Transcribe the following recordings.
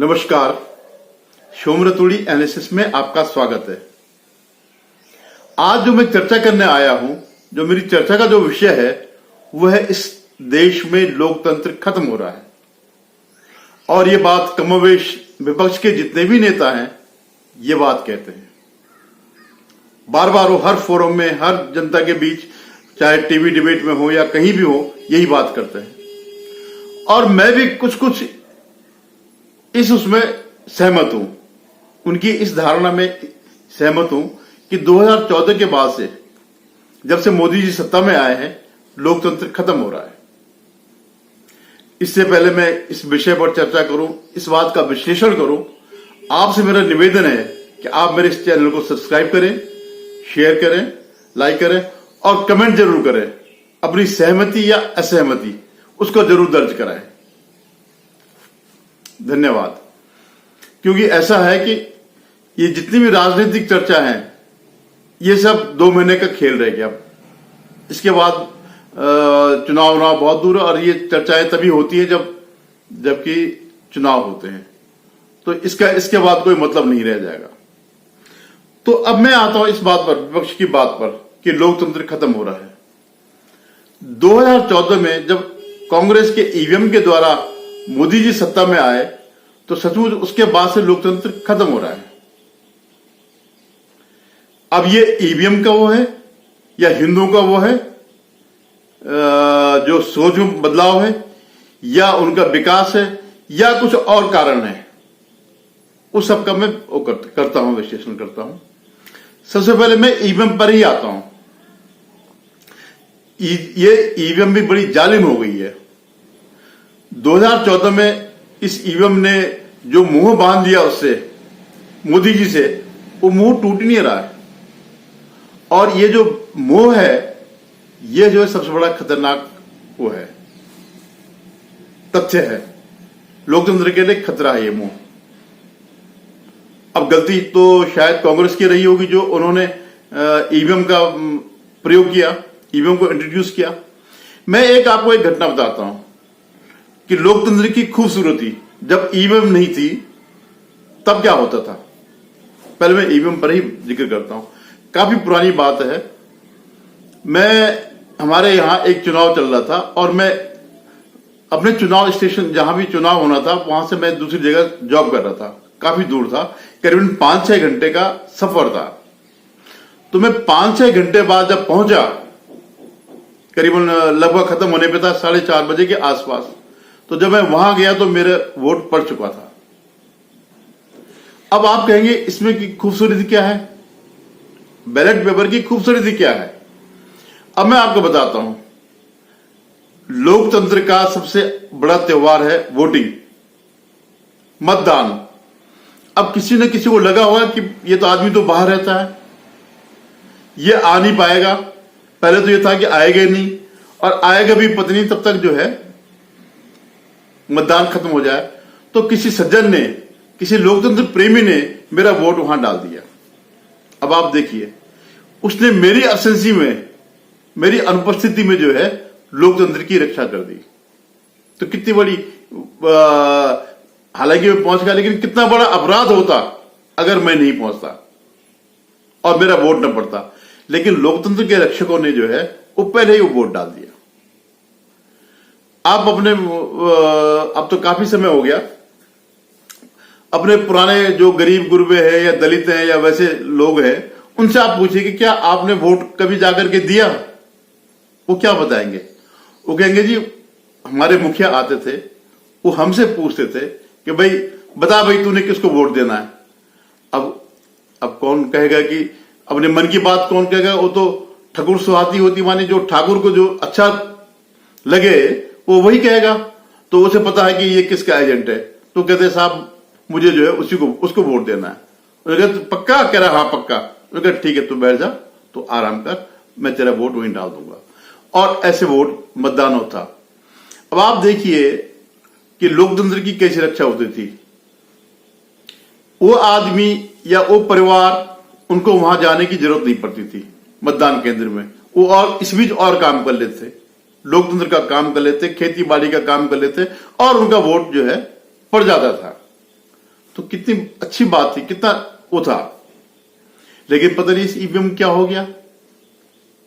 नमस्कार, सोमरतुड़ी एनालिसिस में आपका स्वागत है। आज जो मैं चर्चा करने आया हूं, जो मेरी चर्चा का जो विषय है वह है इस देश में लोकतंत्र खत्म हो रहा है। और ये बात कमोवेश विपक्ष के जितने भी नेता हैं ये बात कहते हैं, बार बार वो हर फोरम में, हर जनता के बीच, चाहे टीवी डिबेट में हो या कहीं भी हो, यही बात करते हैं। और मैं भी कुछ उसमें सहमत हूं, उनकी इस धारणा में सहमत हूं कि 2014 के बाद से, जब से मोदी जी सत्ता में आए हैं, लोकतंत्र खत्म हो रहा है। इससे पहले मैं इस विषय पर चर्चा करूं, इस बात का विश्लेषण करूं, आपसे मेरा निवेदन है कि आप मेरे इस चैनल को सब्सक्राइब करें, शेयर करें, लाइक करें और कमेंट जरूर करें। अपनी सहमति या असहमति उसको जरूर दर्ज कराएं। धन्यवाद। क्योंकि ऐसा है कि ये जितनी भी राजनीतिक चर्चा है ये सब 2 महीने का खेल रह गया। इसके बाद चुनाव बहुत दूर है और ये चर्चाएं तभी होती है जबकि चुनाव होते हैं, तो इसके बाद कोई मतलब नहीं रह जाएगा। तो अब मैं आता हूं इस बात पर, विपक्ष की बात पर, कि लोकतंत्र खत्म हो रहा है। 2014 में जब कांग्रेस के ईवीएम के द्वारा मोदी जी सत्ता में आए तो सचमुच उसके बाद से लोकतंत्र खत्म हो रहा है। अब ये ईवीएम का वो है या हिंदुओं का वो है जो सोच में बदलाव है, या उनका विकास है, या कुछ और कारण है, उस सब का मैं वो करता हूं, विश्लेषण करता हूं। सबसे पहले मैं ईवीएम पर ही आता हूं। ये ईवीएम भी बड़ी जालिम हो गई है। 2014 में इस ईवीएम ने जो मुंह बांध दिया उससे, मोदी जी से, वो मुंह टूट नहीं रहा है। और ये जो मुंह है, ये जो है सबसे बड़ा खतरनाक वो है, तथ्य है। लोकतंत्र के लिए खतरा है ये मुंह। अब गलती तो शायद कांग्रेस की रही होगी जो उन्होंने ईवीएम का प्रयोग किया, ईवीएम को इंट्रोड्यूस किया। मैं आपको एक घटना बताता हूं कि लोकतंत्र की खूबसूरती, जब ईवीएम नहीं थी तब क्या होता था। पहले मैं ईवीएम पर ही जिक्र करता हूं। काफी पुरानी बात है। हमारे यहां एक चुनाव चल रहा था और मैं अपने चुनाव स्टेशन, जहां भी चुनाव होना था, वहां से मैं दूसरी जगह जॉब कर रहा था। काफी दूर था, करीबन 5-6 घंटे का सफर था। तो मैं 5-6 घंटे बाद जब पहुंचा, करीबन लगभग खत्म होने पे था, 4:30 बजे के आसपास, तो जब मैं वहां गया तो मेरा वोट पड़ चुका था। अब आप कहेंगे इसमें की खूबसूरती क्या है, बैलेट पेपर की खूबसूरती क्या है। अब मैं आपको बताता हूं। लोकतंत्र का सबसे बड़ा त्योहार है वोटिंग, मतदान। अब किसी न किसी को लगा होगा कि ये तो आदमी तो बाहर रहता है, ये आ नहीं पाएगा। पहले तो ये था कि आएगा ही नहीं, और आएगा भी पता नहीं तब तक जो है मतदान खत्म हो जाए। तो किसी सज्जन ने, किसी लोकतंत्र प्रेमी ने मेरा वोट वहां डाल दिया। अब आप देखिए, उसने मेरी अब्सेंसी में, मेरी अनुपस्थिति में जो है लोकतंत्र की रक्षा कर दी। तो कितनी बड़ी, हालांकि मैं पहुंच गया, लेकिन कितना बड़ा अपराध होता अगर मैं नहीं पहुंचता और मेरा वोट न पड़ता। लेकिन लोकतंत्र के रक्षकों ने जो है वो पहले ही वो वोट डाल दिया। आप अपने, अब तो काफी समय हो गया, अपने पुराने जो गरीब गुरबे हैं या दलित हैं या वैसे लोग हैं, उनसे आप पूछिए कि क्या आपने वोट कभी जाकर के दिया। वो क्या बताएंगे? वो कहेंगे जी हमारे मुखिया आते थे, वो हमसे पूछते थे कि भाई बता भाई तूने किसको वोट देना है। अब कौन कहेगा कि अपने मन की बात कौन कहेगा? वो तो ठाकुर सुहाती होती, माने जो ठाकुर को जो अच्छा लगे वो वही कहेगा। तो उसे पता है कि ये किसका एजेंट है, तो कहते साहब मुझे जो है उसको वोट देना है। तो पक्का? कह रहा हाँ पक्का। तो ठीक है तू बैठ जा, तो आराम कर, मैं तेरा वोट वहीं डाल दूंगा। और ऐसे वोट मतदान होता। अब आप देखिए कि लोकतंत्र की कैसी रक्षा होती थी। वो आदमी या वो परिवार, उनको वहां जाने की जरूरत नहीं पड़ती थी मतदान केंद्र में। वो और इस बीच और काम कर लेते, लोकतंत्र का काम कर लेते, खेती बाड़ी का काम कर लेते, और उनका वोट जो है पड़ जाता था। तो कितनी अच्छी बात थी, कितना वो था। लेकिन पता नहीं इस ईवीएम क्या हो गया।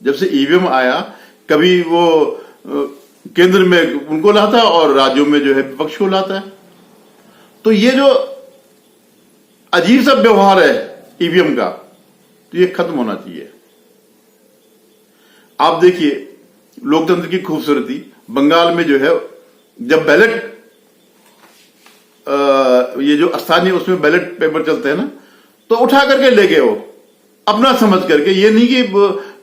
जब से ईवीएम आया, कभी वो केंद्र में उनको लाता है और राज्यों में जो है विपक्ष को लाता है। तो ये जो अजीब सा व्यवहार है ईवीएम का, तो ये खत्म होना चाहिए। आप देखिए लोकतंत्र की खूबसूरती, बंगाल में जो है जब बैलेट ये जो स्थानीय उसमें बैलेट पेपर चलते हैं ना, तो उठा करके ले गए वो अपना समझ करके। ये नहीं कि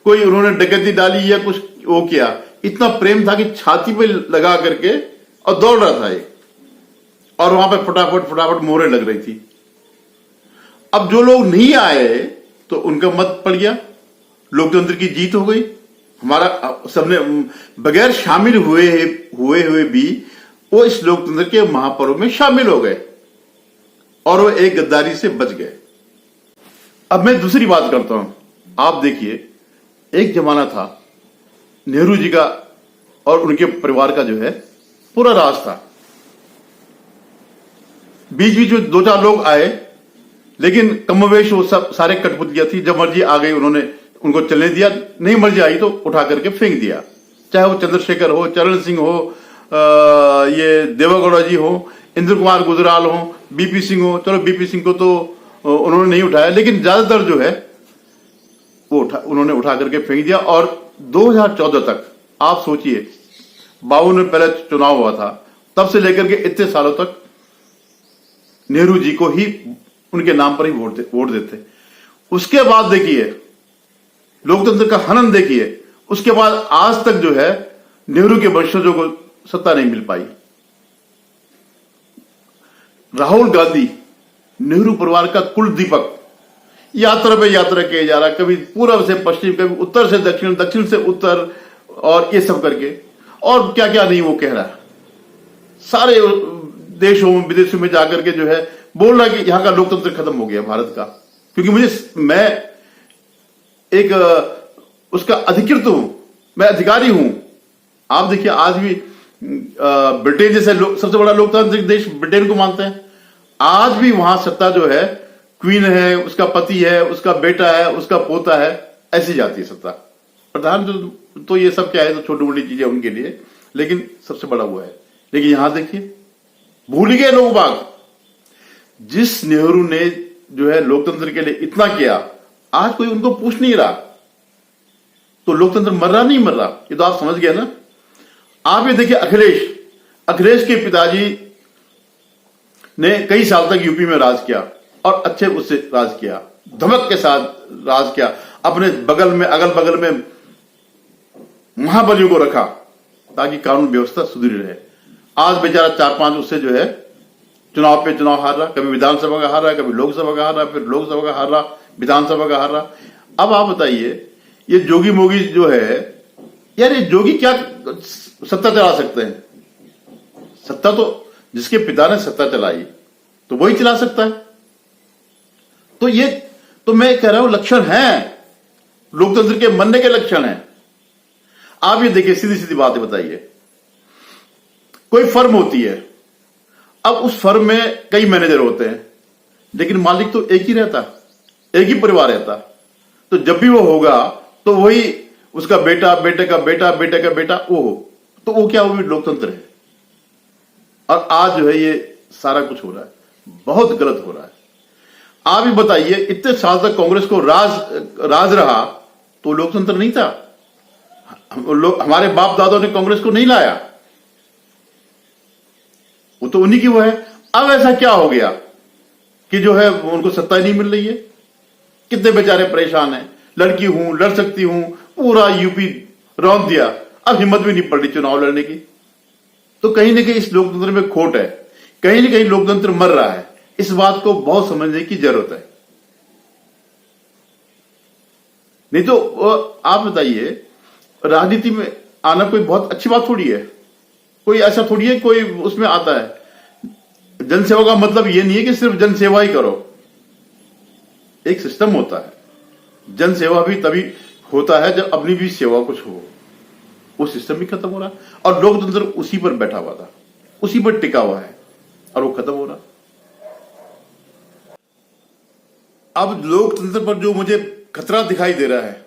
कोई उन्होंने डकैती डाली या कुछ वो किया, इतना प्रेम था कि छाती पे लगा करके और दौड़ रहा था ये, और वहां पे फटाफट फटाफट मोहरें लग रही थी। अब जो लोग नहीं आए तो उनका मत पड़ गया, लोकतंत्र की जीत हो गई। हमारा सबने बगैर शामिल हुए भी वो इस लोकतंत्र के महापर्व में शामिल हो गए और वो एक गद्दारी से बच गए। अब मैं दूसरी बात करता हूं। आप देखिए, एक जमाना था नेहरू जी का और उनके परिवार का जो है पूरा राज था। बीच बीच में दो चार लोग आए, लेकिन कमोवेश वो सब सारे कठपुतलियां थी। जब मर्जी आ गई उन्होंने उनको चलने दिया, नहीं मर्जी आई तो उठा करके फेंक दिया। चाहे वो चंद्रशेखर हो, चरण सिंह हो, ये देवेगौड़ा जी हो, इंद्र कुमार गुजराल हो, बीपी सिंह हो। चलो बीपी सिंह को तो उन्होंने नहीं उठाया, लेकिन ज्यादातर जो है वो उन्होंने उठा करके फेंक दिया। और 2014 तक आप सोचिए, बाबू ने पहले चुनाव हुआ था, तब से लेकर के इतने सालों तक नेहरू जी को ही उनके नाम पर ही वोट देते। उसके बाद देखिए लोकतंत्र का हनन देखिए, उसके बाद आज तक जो है नेहरू के वंशजों को सत्ता नहीं मिल पाई। राहुल गांधी नेहरू परिवार का कुल दीपक, यात्रा पे यात्रा किया जा रहा, कभी पूर्व से पश्चिम, कभी उत्तर से दक्षिण, दक्षिण से उत्तर, और ये सब करके, और क्या क्या नहीं वो कह रहा है। सारे देशों विदेशों में जाकर के जो है बोल रहा है कि यहां का लोकतंत्र खत्म हो गया भारत का। क्योंकि मैं एक उसका अधिकृत हूं, मैं अधिकारी हूं। आप देखिए आज भी ब्रिटेन जैसे सबसे बड़ा लोकतांत्रिक देश ब्रिटेन को मानते हैं। आज भी वहां सत्ता जो है क्वीन है, उसका पति है, उसका बेटा है, उसका पोता है, ऐसी जाती है सत्ता। प्रधान तो ये सब क्या है, तो छोटी मोटी चीजें उनके लिए, लेकिन सबसे बड़ा वो है। लेकिन यहां देखिए भूल गए लोग बाग, जिस नेहरू ने जो है लोकतंत्र के लिए इतना किया, आज कोई उनको पूछ नहीं रहा। तो लोकतंत्र मर रहा नहीं मर रहा, ये तो आप समझ गए ना। आप ये देखिए अखिलेश के पिताजी ने कई साल तक यूपी में राज किया और अच्छे उससे राज किया, धमक के साथ राज किया। अपने बगल में, अगल बगल में महाबलियों को रखा ताकि कानून व्यवस्था सुदृढ़ रहे। आज बेचारा 4-5 उससे जो है चुनाव पे चुनाव हार रहा, कभी विधानसभा का हार रहा, कभी लोकसभा का हार रहा, फिर लोकसभा का हार रहा, विधानसभा का हार रहा। अब आप बताइए, ये जोगी मोगी जो है यार, ये जोगी क्या सत्ता चला सकते हैं? सत्ता तो जिसके पिता ने सत्ता चलाई तो वही चला सकता है। तो ये तो मैं कह रहा हूं लक्षण है, लोकतंत्र के मरने के लक्षण है। आप ये देखिए, सीधी सीधी बातें बताइए। कोई फर्म होती है, अब उस फर्म में कई मैनेजर होते हैं, लेकिन मालिक तो एक ही रहता, एक ही परिवार रहता। तो जब भी वो होगा तो वही उसका बेटा, बेटे का बेटा, बेटे का बेटा वो हो, तो वो क्या, वो भी लोकतंत्र है। और आज जो है ये सारा कुछ हो रहा है, बहुत गलत हो रहा है। आप ही बताइए, इतने साल तक कांग्रेस को राज रहा तो लोकतंत्र नहीं था। हमारे बाप दादों ने कांग्रेस को नहीं लाया, वो तो उन्हीं की वो है। अब ऐसा क्या हो गया कि जो है उनको सत्ता ही नहीं मिल रही है? कितने बेचारे परेशान हैं। लड़की हूं, लड़ सकती हूं, पूरा यूपी रौंद दिया, अब हिम्मत भी नहीं पड़ रही चुनाव लड़ने की। तो कहीं ना कहीं इस लोकतंत्र में खोट है, कहीं ना कहीं लोकतंत्र मर रहा है। इस बात को बहुत समझने की जरूरत है। नहीं तो आप बताइए, राजनीति में आना कोई बहुत अच्छी बात थोड़ी है, कोई ऐसा थोड़ी है कोई उसमें आता है। जनसेवा का मतलब ये नहीं है कि सिर्फ जनसेवा ही करो, एक सिस्टम होता है। जनसेवा भी तभी होता है जब अपनी भी सेवा कुछ हो। वो सिस्टम भी खत्म हो रहा है और लोकतंत्र उसी पर बैठा हुआ था, उसी पर टिका हुआ है और वो खत्म हो रहा। अब लोकतंत्र पर जो मुझे खतरा दिखाई दे रहा है,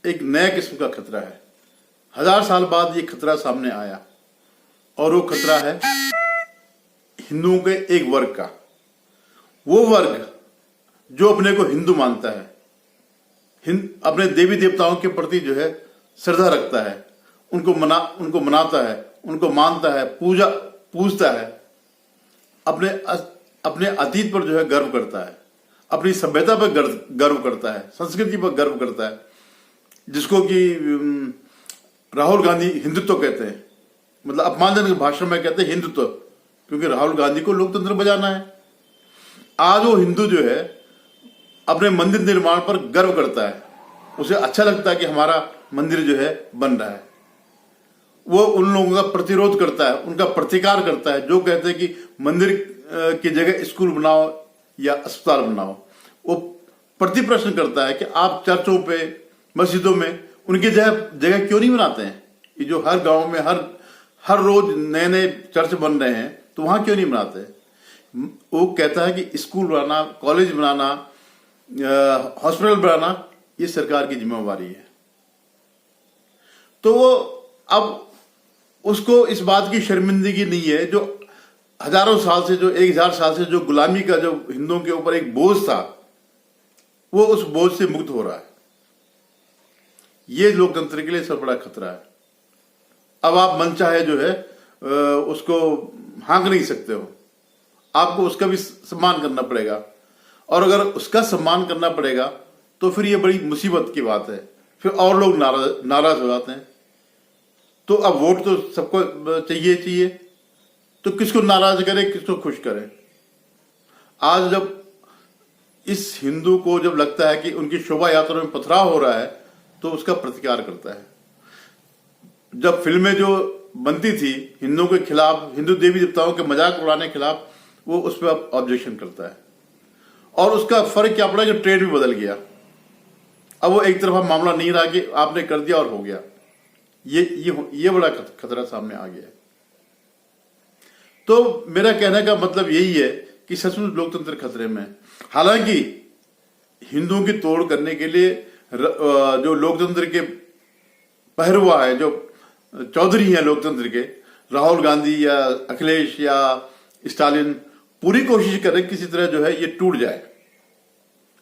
एक नया किस्म का खतरा है। 1000 साल बाद ये खतरा सामने आया, और वो खतरा है हिंदुओं के एक वर्ग का। वो वर्ग जो अपने को हिंदू मानता है, अपने देवी देवताओं के प्रति जो है श्रद्धा रखता है, उनको मनाता है, उनको मानता है, पूजता है, अपने अतीत पर जो है गर्व करता है, अपनी सभ्यता पर गर्व करता है, संस्कृति पर गर्व करता है, जिसको कि राहुल गांधी हिंदुत्व कहते हैं। मतलब अपमानजनक भाषा में कहते हैं हिंदुत्व, क्योंकि राहुल गांधी को लोकतंत्र बजाना है। आज वो हिंदू जो है अपने मंदिर निर्माण पर गर्व करता है, उसे अच्छा लगता है कि हमारा मंदिर जो है बन रहा है। वो उन लोगों का प्रतिरोध करता है, उनका प्रतिकार करता है जो कहते हैं कि मंदिर की जगह स्कूल बनाओ या अस्पताल बनाओ। वो प्रति प्रश्न करता है कि आप चर्चों पे, मस्जिदों में उनकी जगह क्यों नहीं बनाते हैं। ये जो हर गांव में हर रोज नए नए चर्च बन रहे हैं, तो वहां क्यों नहीं बनाते। वो कहता है कि स्कूल बनाना, कॉलेज बनाना, हॉस्पिटल बनाना ये सरकार की जिम्मेवारी है। तो वो अब उसको इस बात की शर्मिंदगी नहीं है जो हजारों साल से, जो 1000 साल से जो गुलामी का जो हिंदुओं के ऊपर एक बोझ था, वो उस बोझ से मुक्त हो रहा है। ये लोकतंत्र के लिए सबसे बड़ा खतरा है। अब आप मनचाहे जो है उसको हाँक नहीं सकते हो, आपको उसका भी सम्मान करना पड़ेगा। और अगर उसका सम्मान करना पड़ेगा तो फिर ये बड़ी मुसीबत की बात है, फिर और लोग नाराज हो जाते हैं। तो अब वोट तो सबको चाहिए, तो किसको नाराज करे, किसको खुश करे। आज जब इस हिंदू को जब लगता है कि उनकी शोभा यात्रा में पथराव हो रहा है, तो उसका प्रतिकार करता है। जब फिल्में जो बनती थी हिंदुओं के खिलाफ, हिंदू देवी देवताओं के मजाक उड़ाने के खिलाफ, वो उस पर ऑब्जेक्शन करता है। और उसका फर्क क्या पड़ा, जो ट्रेंड भी बदल गया। अब वो एक तरफा मामला नहीं रहा कि आपने कर दिया और हो गया। ये बड़ा खतरा सामने आ गया है। तो मेरा कहने का मतलब यही है कि सचमुच लोकतंत्र खतरे में है। हालांकि हिंदुओं की तोड़ करने के लिए जो लोकतंत्र के पहरुआ है, जो चौधरी हैं लोकतंत्र के, राहुल गांधी या अखिलेश या स्टालिन, पूरी कोशिश करें किसी तरह जो है ये टूट जाए।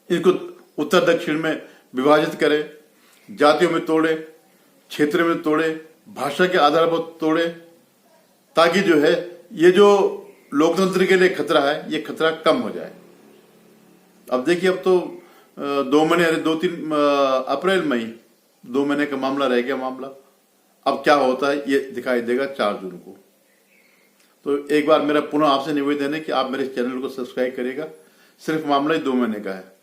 इनको उत्तर दक्षिण में विभाजित करें, जातियों में तोड़े, क्षेत्र में तोड़े, भाषा के आधार पर तोड़े, ताकि जो है ये जो लोकतंत्र के लिए खतरा है, ये खतरा कम हो जाए। अब देखिए, अब तो 2 महीने, 2-3 अप्रैल मई 2 महीने का मामला रह गया। मामला अब क्या होता है ये दिखाई देगा 4 जून को। तो एक बार मेरा पुनः आपसे निवेदन है कि आप मेरे चैनल को सब्सक्राइब करिएगा। सिर्फ मामला ही 2 महीने का है।